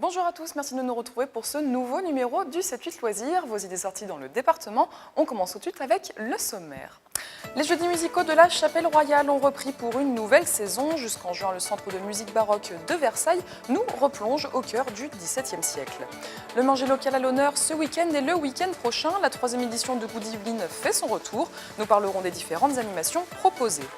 Bonjour à tous, merci de nous retrouver pour ce nouveau numéro du 7-8 Loisirs. Vos idées sorties dans le département. On commence tout de suite avec le sommaire. Les jeudis musicaux de la Chapelle Royale ont repris pour une nouvelle saison. Jusqu'en juin, le centre de musique baroque de Versailles nous replonge au cœur du XVIIe siècle. Le manger local à l'honneur ce week-end et le week-end prochain. La 3e édition de Goût d'Yvelines fait son retour. Nous parlerons des différentes animations proposées.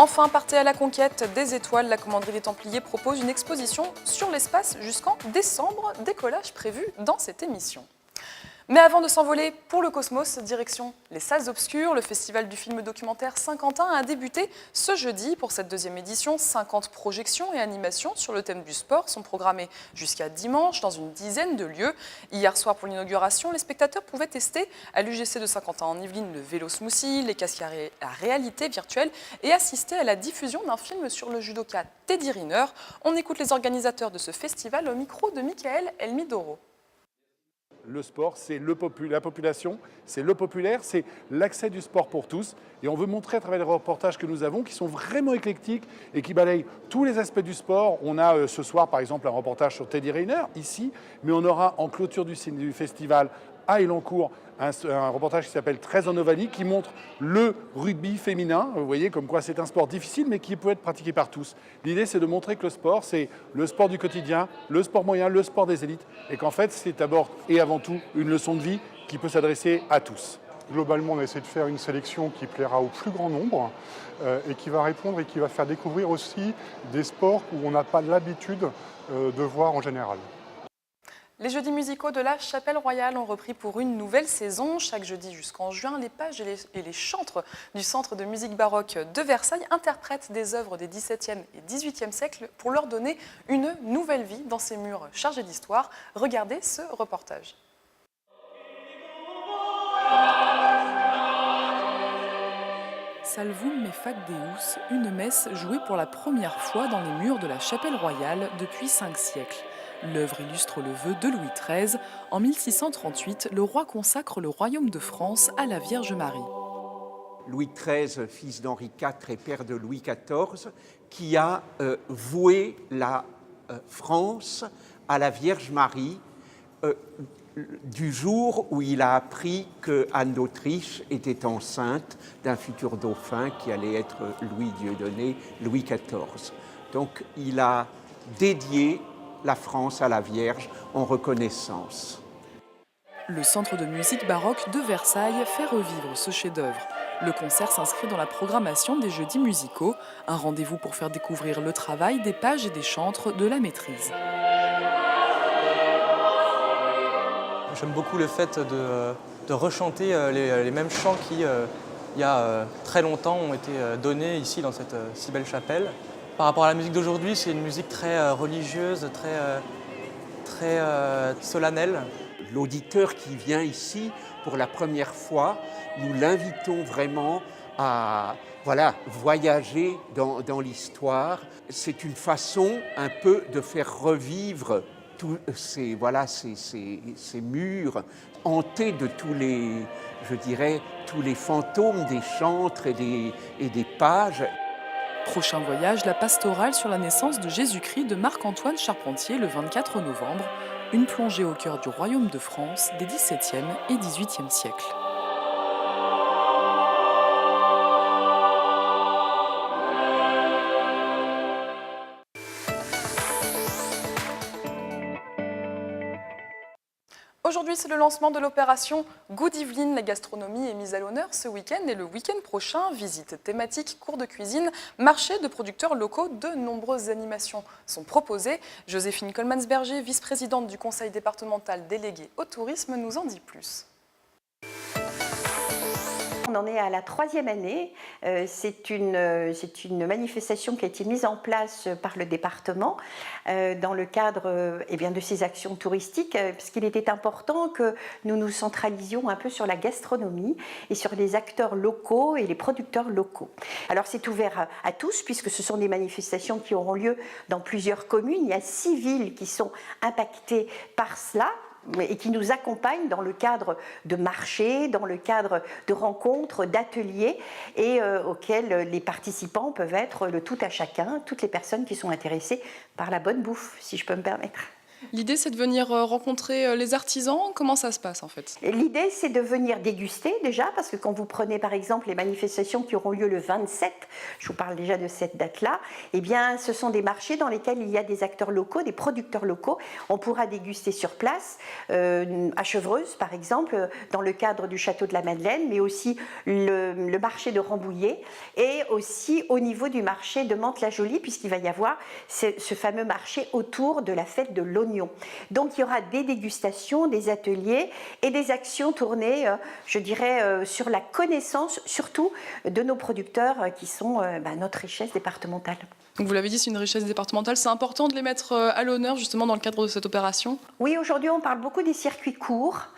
Enfin, partez à la conquête des étoiles. La commanderie des Templiers propose une exposition sur l'espace jusqu'en décembre. Décollage prévu dans cette émission. Mais avant de s'envoler pour le cosmos, direction les salles obscures. Le festival du film documentaire Saint-Quentin a débuté ce jeudi. Pour cette 2e édition, 50 projections et animations sur le thème du sport sont programmées jusqu'à dimanche dans une dizaine de lieux. Hier soir, pour l'inauguration, les spectateurs pouvaient tester à l'UGC de Saint-Quentin en Yvelines le vélo smoothie, les casques à réalité virtuelle et assister à la diffusion d'un film sur le judoka Teddy Riner. On écoute les organisateurs de ce festival au micro de Michael Elmidoro. Le sport, c'est la population, c'est le populaire, c'est l'accès du sport pour tous. Et on veut montrer à travers les reportages que nous avons, qui sont vraiment éclectiques et qui balayent tous les aspects du sport. On a ce soir, par exemple, un reportage sur Teddy Riner, ici, mais on aura en clôture du festival à Elancourt un reportage qui s'appelle 13 en Ovalie, qui montre le rugby féminin. Vous voyez comme quoi c'est un sport difficile, mais qui peut être pratiqué par tous. L'idée, c'est de montrer que le sport, c'est le sport du quotidien, le sport moyen, le sport des élites, et qu'en fait, c'est d'abord et avant tout une leçon de vie qui peut s'adresser à tous. Globalement, on essaie de faire une sélection qui plaira au plus grand nombre et qui va répondre et qui va faire découvrir aussi des sports où on n'a pas l'habitude de voir en général. Les jeudis musicaux de la Chapelle Royale ont repris pour une nouvelle saison. Chaque jeudi jusqu'en juin, les pages et les chantres du Centre de musique baroque de Versailles interprètent des œuvres des XVIIe et XVIIIe siècles pour leur donner une nouvelle vie dans ces murs chargés d'histoire. Regardez ce reportage. Salvum me fac Deus, une messe jouée pour la première fois dans les murs de la Chapelle Royale depuis 5 siècles. L'œuvre illustre le vœu de Louis XIII. En 1638, le roi consacre le royaume de France à la Vierge Marie. Louis XIII, fils d'Henri IV et père de Louis XIV, qui a voué la France à la Vierge Marie du jour où il a appris que Anne d'Autriche était enceinte d'un futur dauphin qui allait être Louis Dieudonné, Louis XIV. Donc il a dédié la France à la Vierge en reconnaissance. Le Centre de musique baroque de Versailles fait revivre ce chef-d'œuvre. Le concert s'inscrit dans la programmation des jeudis musicaux, un rendez-vous pour faire découvrir le travail des pages et des chantres de la maîtrise. J'aime beaucoup le fait de rechanter les mêmes chants qui, il y a très longtemps, ont été donnés ici dans cette si belle chapelle. Par rapport à la musique d'aujourd'hui, c'est une musique très religieuse, très solennelle. L'auditeur qui vient ici pour la première fois, nous l'invitons vraiment à voyager dans l'histoire. C'est une façon un peu de faire revivre tous ces murs hantés de tous les fantômes des chantres et des pages. Prochain voyage, la pastorale sur la naissance de Jésus-Christ de Marc-Antoine Charpentier le 24 novembre. Une plongée au cœur du royaume de France des XVIIe et XVIIIe siècles. Aujourd'hui, c'est le lancement de l'opération Goût d'Yvelines. La gastronomie est mise à l'honneur ce week-end et le week-end prochain. Visites thématiques, cours de cuisine, marché de producteurs locaux. De nombreuses animations sont proposées. Joséphine Colmansberger, vice-présidente du conseil départemental délégué au tourisme, nous en dit plus. On en est à la 3e année. C'est une manifestation qui a été mise en place par le département dans le cadre de ces actions touristiques, puisqu'il était important que nous nous centralisions un peu sur la gastronomie et sur les acteurs locaux et les producteurs locaux. Alors c'est ouvert à tous, puisque ce sont des manifestations qui auront lieu dans plusieurs communes. Il y a 6 villes qui sont impactées par cela, et qui nous accompagnent dans le cadre de marchés, dans le cadre de rencontres, d'ateliers et auxquels les participants peuvent être le tout à chacun, toutes les personnes qui sont intéressées par la bonne bouffe, si je peux me permettre. L'idée, c'est de venir rencontrer les artisans. Comment ça se passe en fait? L'idée, c'est de venir déguster déjà, parce que quand vous prenez par exemple les manifestations qui auront lieu le 27, je vous parle déjà de cette date-là, eh bien, ce sont des marchés dans lesquels il y a des acteurs locaux, des producteurs locaux. On pourra déguster sur place, à Chevreuse par exemple, dans le cadre du château de la Madeleine, mais aussi le marché de Rambouillet et aussi au niveau du marché de Mantes-la-Jolie, puisqu'il va y avoir ce fameux marché autour de la fête de l'oignon. Donc il y aura des dégustations, des ateliers et des actions tournées, je dirais, sur la connaissance surtout de nos producteurs qui sont notre richesse départementale. Donc vous l'avez dit, c'est une richesse départementale. C'est important de les mettre à l'honneur justement dans le cadre de cette opération? Oui, aujourd'hui on parle beaucoup des circuits courts.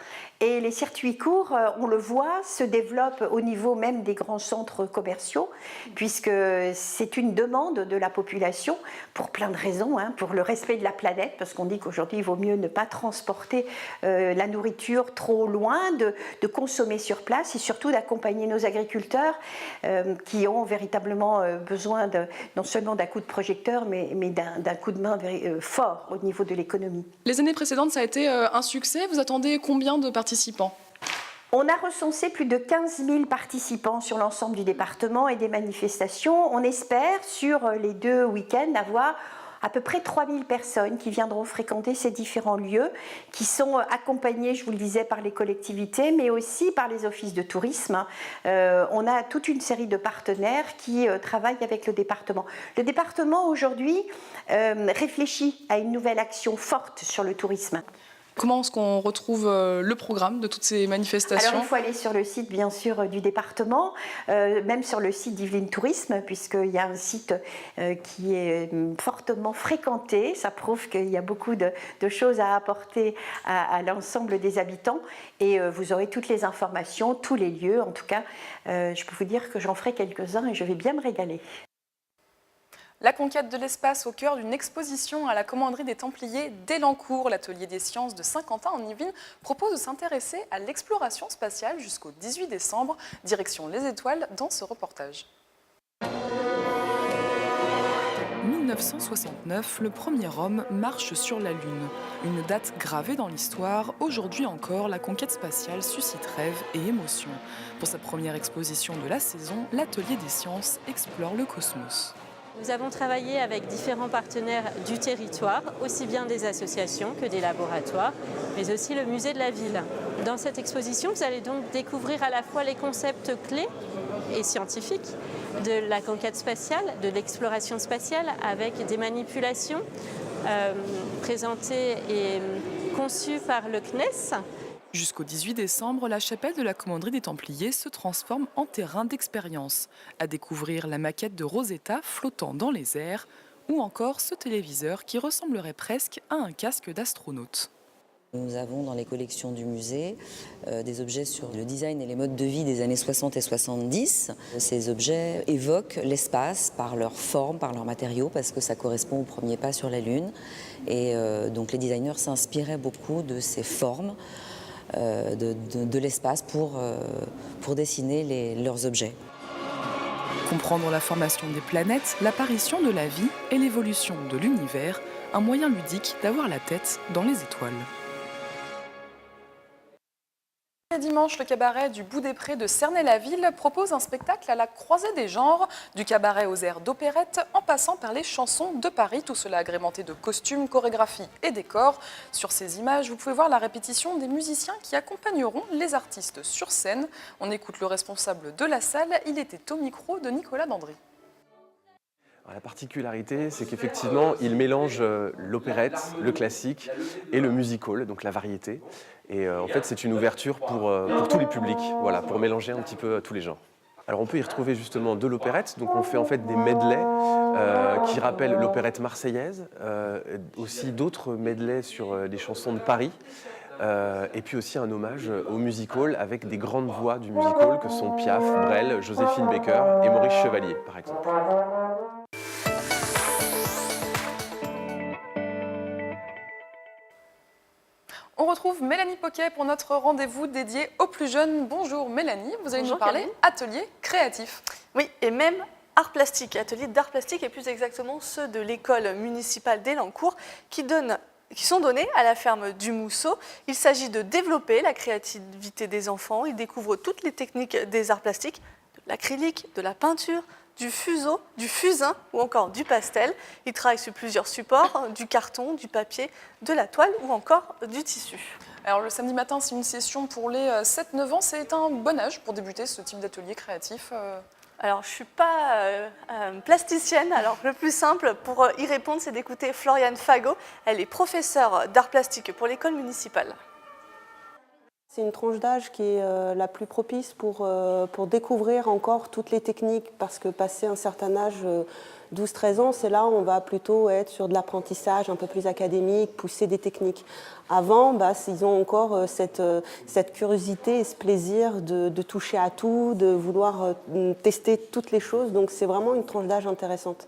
Et les circuits courts, on le voit, se développent au niveau même des grands centres commerciaux, puisque c'est une demande de la population pour plein de raisons, pour le respect de la planète, parce qu'on dit qu'aujourd'hui il vaut mieux ne pas transporter la nourriture trop loin, de consommer sur place et surtout d'accompagner nos agriculteurs qui ont véritablement besoin non seulement d'un coup de projecteur, mais d'un coup de main fort au niveau de l'économie. Les années précédentes, ça a été un succès. Vous attendez combien de participants? On a recensé plus de 15 000 participants sur l'ensemble du département et des manifestations. On espère, sur les 2 week-ends, avoir à peu près 3 000 personnes qui viendront fréquenter ces différents lieux, qui sont accompagnés, je vous le disais, par les collectivités, mais aussi par les offices de tourisme. On a toute une série de partenaires qui travaillent avec le département. Le département, aujourd'hui, réfléchit à une nouvelle action forte sur le tourisme. Comment est-ce qu'on retrouve le programme de toutes ces manifestations? Alors, il faut aller sur le site, bien sûr, du département, même sur le site d'Yvelines Tourisme, puisqu'il y a un site qui est fortement fréquenté. Ça prouve qu'il y a beaucoup de choses à apporter à l'ensemble des habitants. Et vous aurez toutes les informations, tous les lieux. En tout cas, je peux vous dire que j'en ferai quelques-uns et je vais bien me régaler. La conquête de l'espace au cœur d'une exposition à la commanderie des Templiers d'Elancourt. L'atelier des sciences de Saint-Quentin en Yvelines propose de s'intéresser à l'exploration spatiale jusqu'au 18 décembre. Direction les étoiles dans ce reportage. 1969, le premier homme marche sur la Lune. Une date gravée dans l'histoire. Aujourd'hui encore, la conquête spatiale suscite rêves et émotions. Pour sa première exposition de la saison, l'atelier des sciences explore le cosmos. Nous avons travaillé avec différents partenaires du territoire, aussi bien des associations que des laboratoires, mais aussi le musée de la ville. Dans cette exposition, vous allez donc découvrir à la fois les concepts clés et scientifiques de la conquête spatiale, de l'exploration spatiale, avec des manipulations présentées et conçues par le CNES. Jusqu'au 18 décembre, la chapelle de la commanderie des Templiers se transforme en terrain d'expérience. À découvrir la maquette de Rosetta flottant dans les airs ou encore ce téléviseur qui ressemblerait presque à un casque d'astronaute. Nous avons dans les collections du musée des objets sur le design et les modes de vie des années 60 et 70. Ces objets évoquent l'espace par leur forme, par leurs matériaux, parce que ça correspond au premier pas sur la Lune. Et donc les designers s'inspiraient beaucoup de ces formes de l'espace pour dessiner leurs objets. Comprendre la formation des planètes, l'apparition de la vie et l'évolution de l'univers, un moyen ludique d'avoir la tête dans les étoiles. Dimanche, le cabaret du Bout des Prés de Cernay-la-Ville propose un spectacle à la croisée des genres, du cabaret aux airs d'opérette, en passant par les chansons de Paris, tout cela agrémenté de costumes, chorégraphies et décors. Sur ces images, vous pouvez voir la répétition des musiciens qui accompagneront les artistes sur scène. On écoute le responsable de la salle, il était au micro de Nicolas Dandry. La particularité, c'est qu'effectivement, il mélange l'opérette, le classique et le music-hall, donc la variété. Et en fait, c'est une ouverture pour tous les publics, voilà, pour mélanger un petit peu tous les genres. Alors on peut y retrouver justement de l'opérette, donc on fait en fait des medleys qui rappellent l'opérette marseillaise, aussi d'autres medleys sur des chansons de Paris. Et puis aussi un hommage au music-hall avec des grandes voix du music-hall que sont Piaf, Brel, Joséphine Baker et Maurice Chevalier, par exemple. On retrouve Mélanie Poquet pour notre rendez-vous dédié aux plus jeunes. Bonjour Mélanie, vous allez nous parler atelier créatif. Oui, et même art plastique, atelier d'art plastique et plus exactement ceux de l'école municipale d'Elancourt qui donnent qui sont donnés à la ferme du Mousseau. Il s'agit de développer la créativité des enfants. Ils découvrent toutes les techniques des arts plastiques, de l'acrylique, de la peinture, du fuseau, du fusain ou encore du pastel. Ils travaillent sur plusieurs supports, du carton, du papier, de la toile ou encore du tissu. Alors le samedi matin, c'est une session pour les 7-9 ans. C'est un bon âge pour débuter ce type d'atelier créatif. Alors, je ne suis pas plasticienne, alors le plus simple pour y répondre, c'est d'écouter Floriane Fagot. Elle est professeure d'art plastique pour l'école municipale. C'est une tranche d'âge qui est la plus propice pour découvrir encore toutes les techniques, parce que passé un certain âge, 12-13 ans, c'est là où on va plutôt être sur de l'apprentissage un peu plus académique, pousser des techniques. Avant, ils ont encore cette curiosité et ce plaisir de toucher à tout, de vouloir tester toutes les choses, donc c'est vraiment une tranche d'âge intéressante.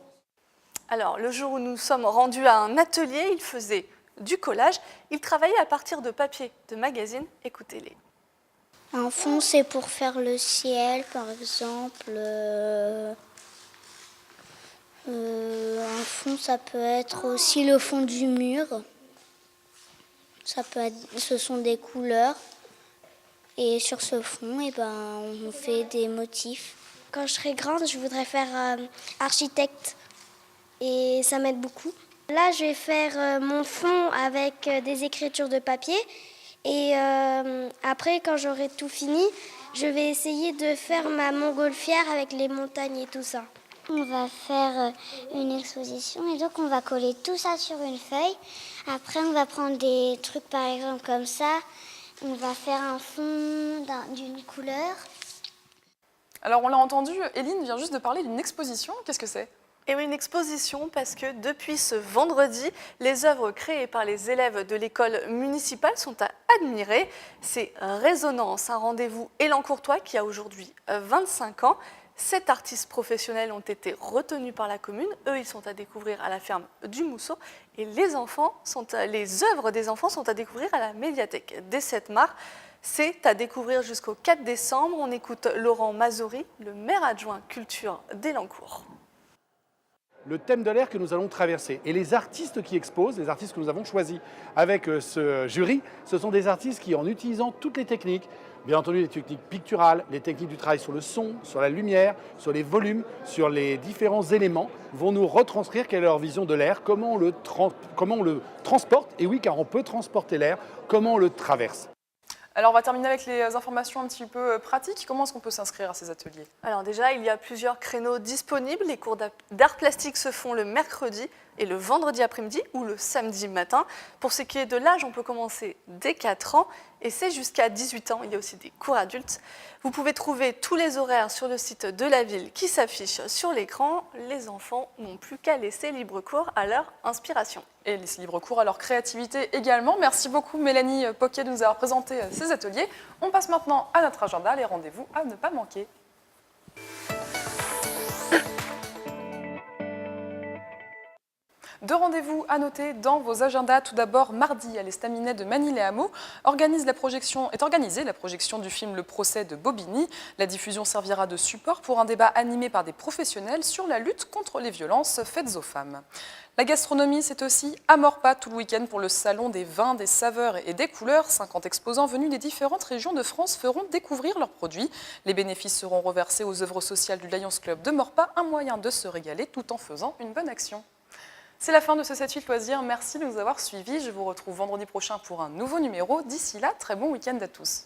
Alors, le jour où nous sommes rendus à un atelier, il faisait du collage. Il travaillait à partir de papier de magazines. Écoutez-les. Un fond, c'est pour faire le ciel, par exemple. Un fond, ça peut être aussi le fond du mur. Ce sont des couleurs. Et sur ce fond, on fait des motifs. Quand je serai grande, je voudrais faire architecte. Et ça m'aide beaucoup. Là, je vais faire mon fond avec des écritures de papier. Et après, quand j'aurai tout fini, je vais essayer de faire ma montgolfière avec les montagnes et tout ça. On va faire une exposition et donc on va coller tout ça sur une feuille. Après, on va prendre des trucs, par exemple, comme ça. On va faire un fond d'une couleur. Alors, on l'a entendu, Éline vient juste de parler d'une exposition. Qu'est-ce que c'est ? Et oui, une exposition parce que depuis ce vendredi, les œuvres créées par les élèves de l'école municipale sont à admirer. C'est Résonance, un rendez-vous Élan-Courtois qui a aujourd'hui 25 ans. 7 artistes professionnels ont été retenus par la commune. Eux, ils sont à découvrir à la ferme du Mousseau. Et les œuvres des enfants sont à découvrir à la médiathèque des 7 Mars. C'est à découvrir jusqu'au 4 décembre. On écoute Laurent Mazori, le maire adjoint culture d'Élancourt. Le thème de l'air que nous allons traverser. Et les artistes qui exposent, les artistes que nous avons choisis avec ce jury, ce sont des artistes qui, en utilisant toutes les techniques, bien entendu les techniques picturales, les techniques du travail sur le son, sur la lumière, sur les volumes, sur les différents éléments, vont nous retranscrire quelle est leur vision de l'air, comment on le transporte, et oui, car on peut transporter l'air, comment on le traverse. Alors, on va terminer avec les informations un petit peu pratiques. Comment est-ce qu'on peut s'inscrire à ces ateliers ? Alors déjà, il y a plusieurs créneaux disponibles. Les cours d'art plastique se font le mercredi et le vendredi après-midi ou le samedi matin. Pour ce qui est de l'âge, on peut commencer dès 4 ans et c'est jusqu'à 18 ans. Il y a aussi des cours adultes. Vous pouvez trouver tous les horaires sur le site de la ville qui s'affiche sur l'écran. Les enfants n'ont plus qu'à laisser libre cours à leur inspiration. Et laisser libre cours à leur créativité également. Merci beaucoup Mélanie Poquet de nous avoir présenté ces ateliers. On passe maintenant à notre agenda, les rendez-vous à ne pas manquer. Deux rendez-vous à noter dans vos agendas. Tout d'abord, mardi, à l'Estaminet de Manille-les-Hameaux, est organisée la projection du film Le procès de Bobigny. La diffusion servira de support pour un débat animé par des professionnels sur la lutte contre les violences faites aux femmes. La gastronomie, c'est aussi à Maurepas tout le week-end pour le salon des vins, des saveurs et des couleurs. 50 exposants venus des différentes régions de France feront découvrir leurs produits. Les bénéfices seront reversés aux œuvres sociales du Lions Club de Maurepas, un moyen de se régaler tout en faisant une bonne action. C'est la fin de ce 7-8 loisirs. Merci de nous avoir suivis. Je vous retrouve vendredi prochain pour un nouveau numéro. D'ici là, très bon week-end à tous.